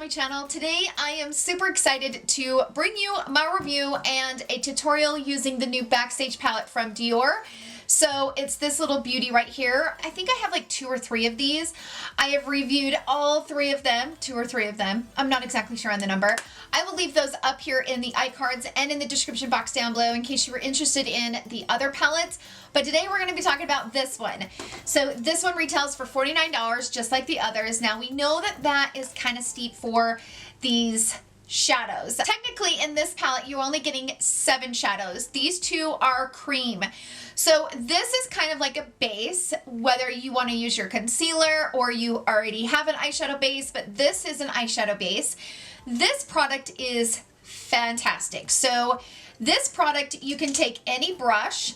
my channel. Today I am super excited to bring you my review and a tutorial using the new Backstage palette from Dior. So it's this little beauty right here. I think I have like 2 or 3 of these. I have reviewed all 3 of them, 2 or 3 of them. I'm not exactly sure on the number. I will leave those up here in the iCards and in the description box down below in case you were interested in the other palettes. But today we're going to be talking about this one. So this one retails for $49 just like the others. Now we know that that is kind of steep for these shadows. Technically in this palette you're only getting 7 shadows. These 2 are cream. So this is kind of like a base, whether you want to use your concealer or you already have an eyeshadow base, but this is an eyeshadow base. This product is fantastic. So this product, you can take any brush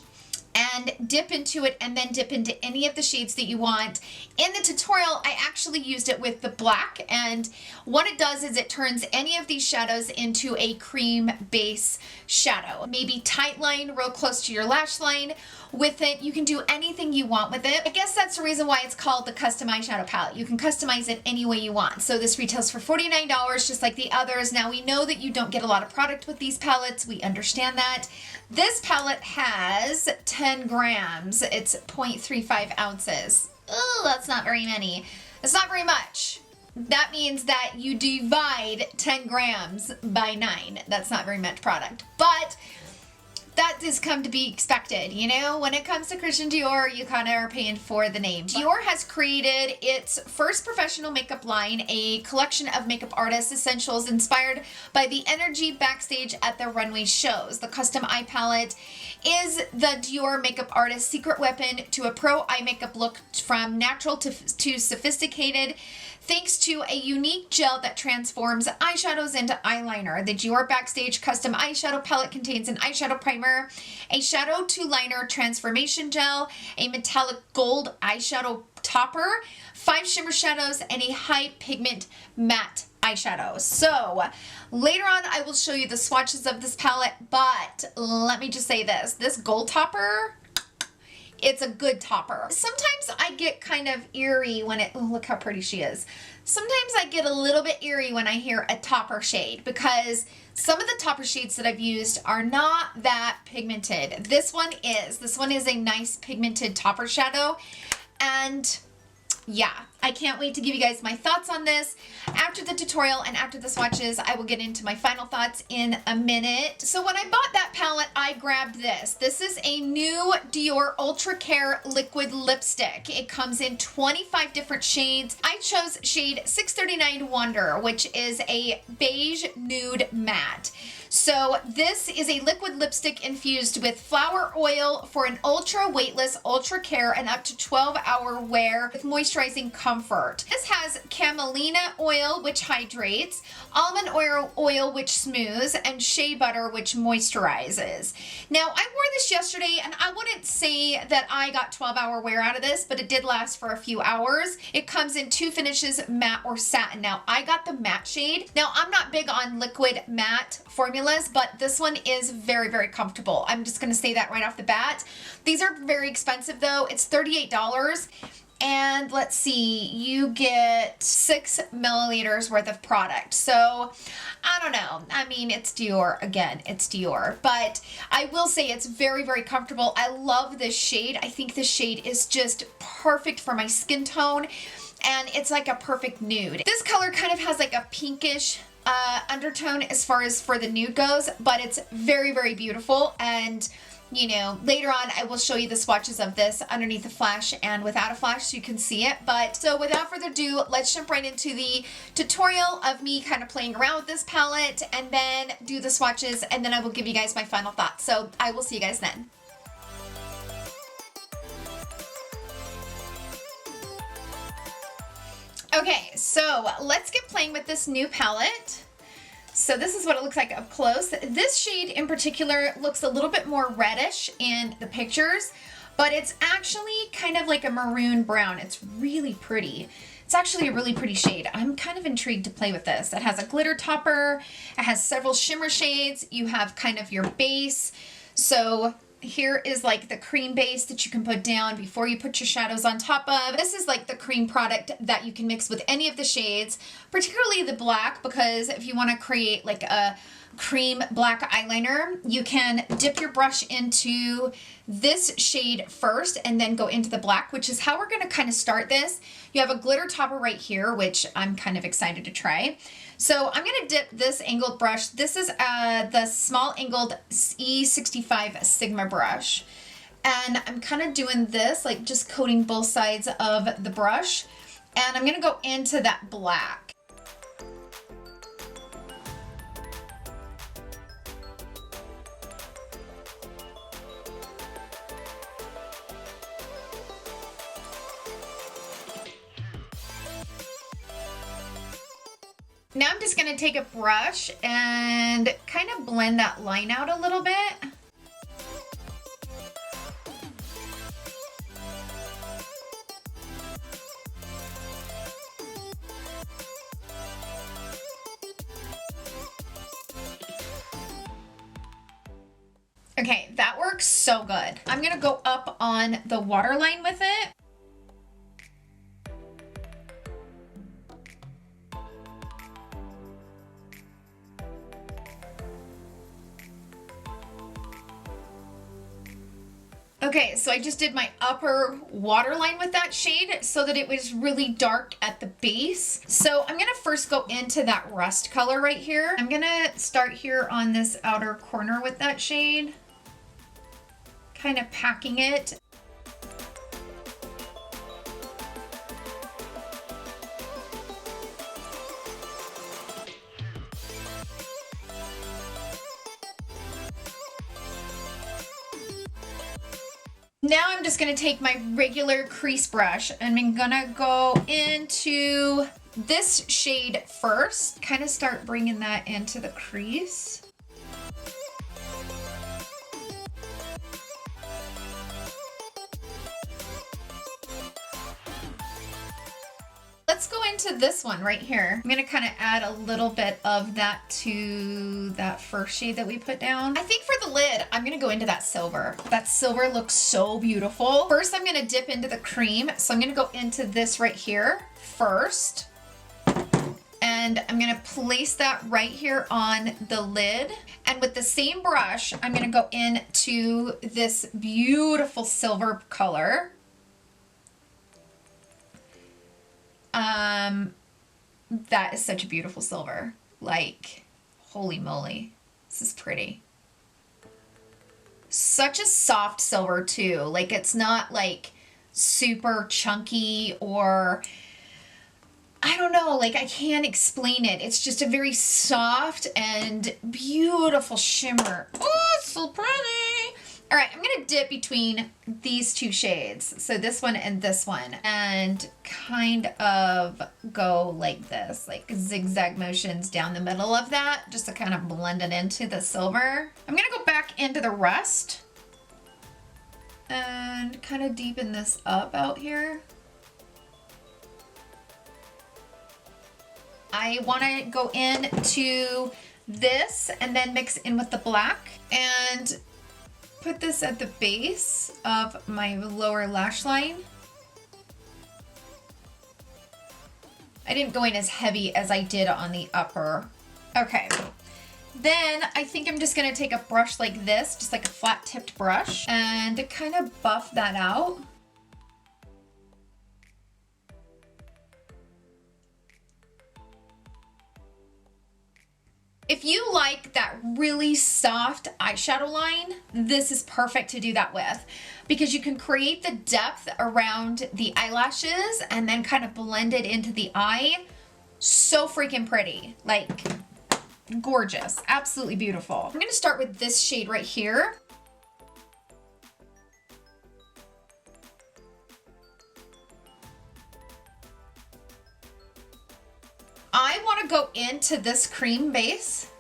and dip into it and then dip into any of the shades that you want. In the tutorial, I actually used it with the black, and what it does is it turns any of these shadows into a cream base shadow. Maybe tight line real close to your lash line. With it, you can do anything you want with it. I guess that's the reason why it's called the Custom Eyeshadow Palette. You can customize it any way you want. So this retails for $49 just like the others. Now we know that you don't get a lot of product with these palettes. We understand that. This palette has 10 grams. It's 0.35 ounces. Oh, that's not very many. It's not very much. That means that you divide 10 grams by 9. That's not very much product. But that is come to be expected, you know? When it comes to Christian Dior, you kind of are paying for the name. Dior has created its first professional makeup line, a collection of makeup artists' essentials inspired by the energy backstage at the runway shows. The Custom Eye Palette is the Dior makeup artist's secret weapon to a pro eye makeup look from natural to sophisticated, thanks to a unique gel that transforms eyeshadows into eyeliner. The Dior Backstage Custom Eyeshadow Palette contains an eyeshadow primer, a shadow to liner transformation gel, a metallic gold eyeshadow topper, 5 shimmer shadows, and a high pigment matte eyeshadow. So later on I will show you the swatches of this palette, but let me just say this gold topper, it's a good topper. Sometimes I get kind of eerie when it, oh, look how pretty she is. Sometimes I get a little bit eerie when I hear a topper shade because some of the topper shades that I've used are not that pigmented. This one is a nice pigmented topper shadow, and yeah, I can't wait to give you guys my thoughts on this. After the tutorial and after the swatches, I will get into my final thoughts in a minute. So when I bought that palette, I grabbed this. This is a new Dior Ultra Care liquid lipstick. It comes in 25 different shades. I chose shade 639 Wonder, which is a beige nude matte. So this is a liquid lipstick infused with flower oil for an ultra weightless, ultra care, and up to 12-hour wear with moisturizing comfort. This has camelina oil, which hydrates, almond oil, which smooths, and shea butter, which moisturizes. Now, I wore this yesterday, and I wouldn't say that I got 12-hour wear out of this, but it did last for a few hours. It comes in 2 finishes, matte or satin. Now, I got the matte shade. Now, I'm not big on liquid matte formulas, but this one is very, very comfortable. I'm just going to say that right off the bat. These are very expensive though. It's $38. And let's see, you get 6 milliliters worth of product. So I don't know. I mean, it's Dior. Again, it's Dior. But I will say it's very, very comfortable. I love this shade. I think this shade is just perfect for my skin tone. And it's like a perfect nude. This color kind of has like a pinkish undertone as far as for the nude goes, but it's very, very beautiful. And you know, later on I will show you the swatches of this underneath the flash and without a flash so you can see it. But so without further ado, let's jump right into the tutorial of me kind of playing around with this palette and then do the swatches, and then I will give you guys my final thoughts. So I will see you guys then. Okay, so let's get playing with this new palette. So this is what it looks like up close. This shade in particular looks a little bit more reddish in the pictures, but it's actually kind of like a maroon brown. It's really pretty. It's actually a really pretty shade. I'm kind of intrigued to play with this. It has a glitter topper. It has several shimmer shades. You have kind of your base. So here is like the cream base that you can put down before you put your shadows on top of. This is like the cream product that you can mix with any of the shades, particularly the black, because if you want to create like a cream black eyeliner, you can dip your brush into this shade first and then go into the black, which is how we're going to kind of start this. You have a glitter topper right here, which I'm kind of excited to try. So I'm going to dip this angled brush. This is the small angled E65 Sigma brush. And I'm kind of doing this, like just coating both sides of the brush. And I'm going to go into that black. Now I'm just going to take a brush and kind of blend that line out a little bit. Okay, that works so good. I'm going to go up on the waterline with it. Okay, so I just did my upper waterline with that shade so that it was really dark at the base. So I'm gonna first go into that rust color right here. I'm gonna start here on this outer corner with that shade, kind of packing it. Now I'm just going to take my regular crease brush and I'm going to go into this shade first, kind of start bringing that into the crease. Let's go into this one right here. I'm going to kind of add a little bit of that to that first shade that we put down. I think for the lid, I'm going to go into that silver. That silver looks so beautiful. First, I'm going to dip into the cream. So I'm going to go into this right here first. And I'm going to place that right here on the lid. And with the same brush, I'm going to go into this beautiful silver color. That is such a beautiful silver. Like, holy moly, this is pretty. Such a soft silver too. Like, it's not like super chunky or, I don't know, like I can't explain it. It's just a very soft and beautiful shimmer. Oh, it's so pretty. All right, I'm gonna dip between these two shades, so this one and this one, and kind of go like this, like zigzag motions down the middle of that, just to kind of blend it into the silver. I'm gonna go back into the rust and kind of deepen this up out here. I wanna go into this and then mix in with the black and put this at the base of my lower lash line. I didn't go in as heavy as I did on the upper. Okay, then I think I'm just gonna take a brush like this, just like a flat tipped brush, and to kind of buff that out. If you like that really soft eyeshadow line, this is perfect to do that with because you can create the depth around the eyelashes and then kind of blend it into the eye. So freaking pretty, like gorgeous, absolutely beautiful. I'm gonna start with this shade right here. I want to go into this cream base,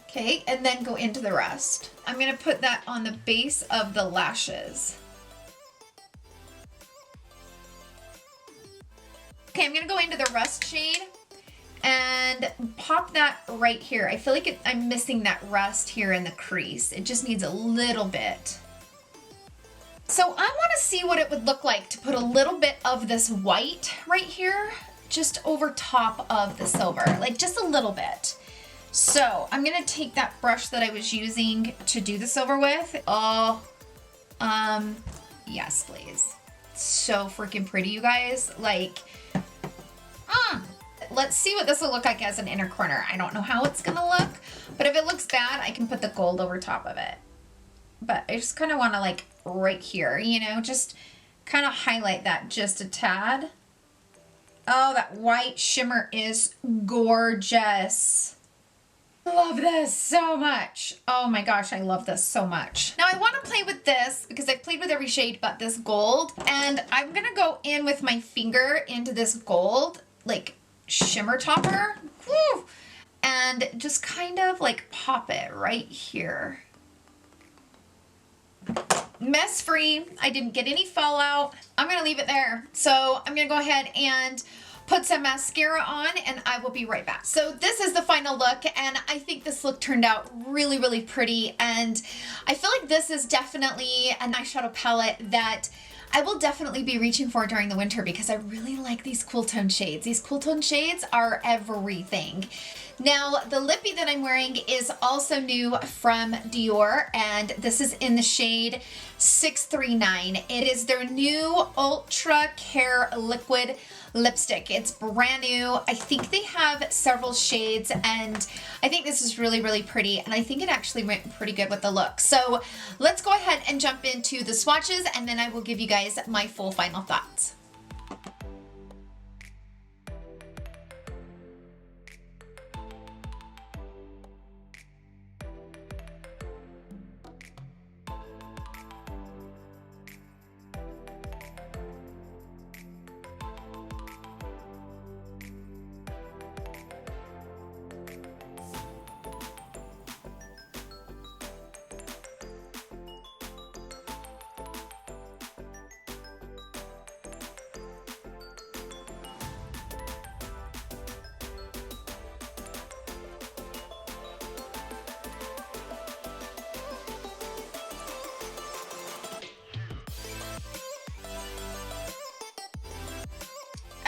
okay, and then go into the rest. I'm going to put that on the base of the lashes. Okay, I'm going to go into the rust shade and pop that right here. I feel like I'm missing that rust here in the crease. It just needs a little bit. So I want to see what it would look like to put a little bit of this white right here, just over top of the silver, like just a little bit. So I'm going to take that brush that I was using to do the silver with. Oh, yes, please. So freaking pretty, you guys. Like, let's see what this will look like as an inner corner. I don't know how it's gonna look, but if it looks bad, I can put the gold over top of it. But I just kind of want to, like, right here, you know, just kind of highlight that just a tad. Oh, that white shimmer is gorgeous. I love this so much. Oh my gosh, I love this so much. Now I want to play with this because I've played with every shade but this gold, and I'm gonna go in with my finger into this gold, like, shimmer topper. Woo! And just kind of like pop it right here. Mess free. I didn't get any fallout. I'm gonna leave it there. So I'm gonna go ahead and put some mascara on, and I will be right back. So this is the final look, and I think this look turned out really, really pretty, and I feel like this is definitely an eyeshadow palette that I will definitely be reaching for during the winter because I really like these cool tone shades. These cool tone shades are everything. Now, the lippy that I'm wearing is also new from Dior, and this is in the shade 639. It is their new Ultra Care Liquid lipstick. It's brand new. I think they have several shades, and I think this is really, really pretty, and I think it actually went pretty good with the look. So let's go ahead and jump into the swatches, and then I will give you guys my full final thoughts.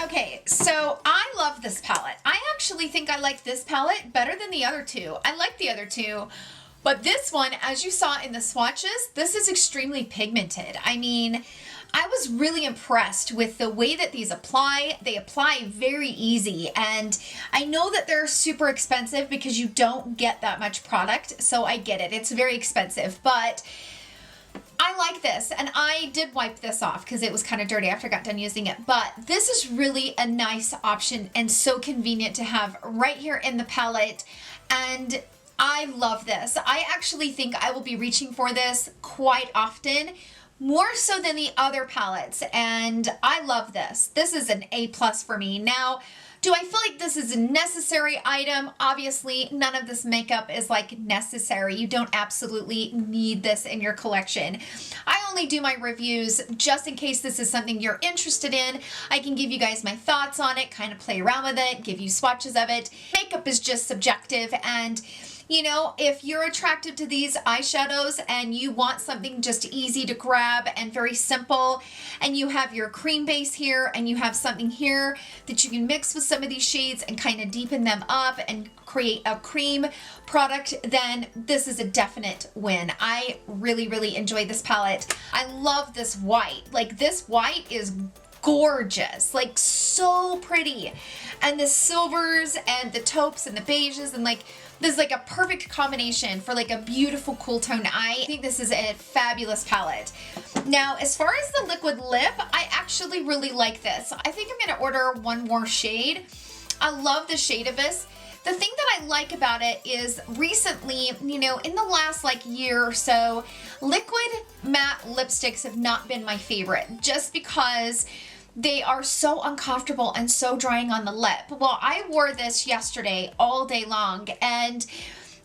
Okay, so I love this palette. I actually think I like this palette better than the other two. I like the other two, but this one, as you saw in the swatches, this is extremely pigmented. I mean, I was really impressed with the way that these apply. They apply very easy, and I know that they're super expensive because you don't get that much product, so I get it. It's very expensive, but I like this, and I did wipe this off because it was kind of dirty after I got done using it, but this is really a nice option and so convenient to have right here in the palette, and I love this. I actually think I will be reaching for this quite often, more so than the other palettes, and I love this. This is an A+ for me. Now, do I feel like this is a necessary item? Obviously, none of this makeup is like necessary. You don't absolutely need this in your collection. I only do my reviews just in case this is something you're interested in. I can give you guys my thoughts on it, kind of play around with it, give you swatches of it. Makeup is just subjective, and you know, if you're attracted to these eyeshadows and you want something just easy to grab and very simple, and you have your cream base here and you have something here that you can mix with some of these shades and kind of deepen them up and create a cream product, then this is a definite win. I really, really enjoy this palette. I love this white. Like, this white is gorgeous, like so pretty. And the silvers and the taupes and the beiges, and like, this is like a perfect combination for like a beautiful cool tone. I think this is a fabulous palette. Now, as far as the liquid lip, I actually really like this. I think I'm gonna order one more shade. I love the shade of this. The thing that I like about it is recently, you know, in the last like year or so, liquid matte lipsticks have not been my favorite just because they are so uncomfortable and so drying on the lip. Well, I wore this yesterday all day long, and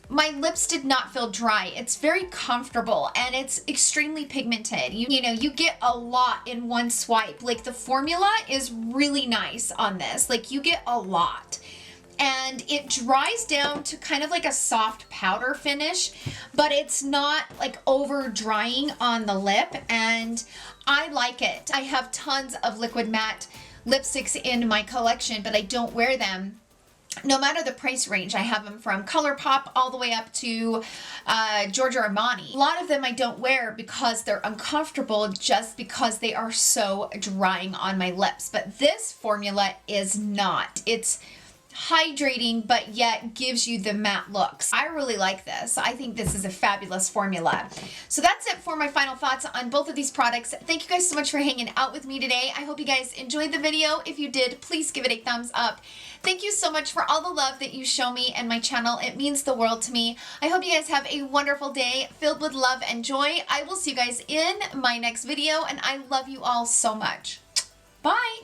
my lips did not feel dry. It's very comfortable, and it's extremely pigmented. You know, you get a lot in one swipe. Like, the formula is really nice on this. Like, you get a lot. and it dries down to kind of like a soft powder finish, but it's not like over drying on the lip, and I like it. I have tons of liquid matte lipsticks in my collection, but I don't wear them. No matter the price range, I have them from ColourPop all the way up to Giorgio Armani. A lot of them I don't wear because they're uncomfortable, just because they are so drying on my lips. But this formula is not. It's hydrating, but yet gives you the matte looks. I really like this. I think this is a fabulous formula. So that's it for my final thoughts on both of these products. Thank you guys so much for hanging out with me today. I hope you guys enjoyed the video. If you did, please give it a thumbs up. Thank you so much for all the love that you show me and my channel. It means the world to me. I hope you guys have a wonderful day filled with love and joy. I will see you guys in my next video, and I love you all so much. Bye!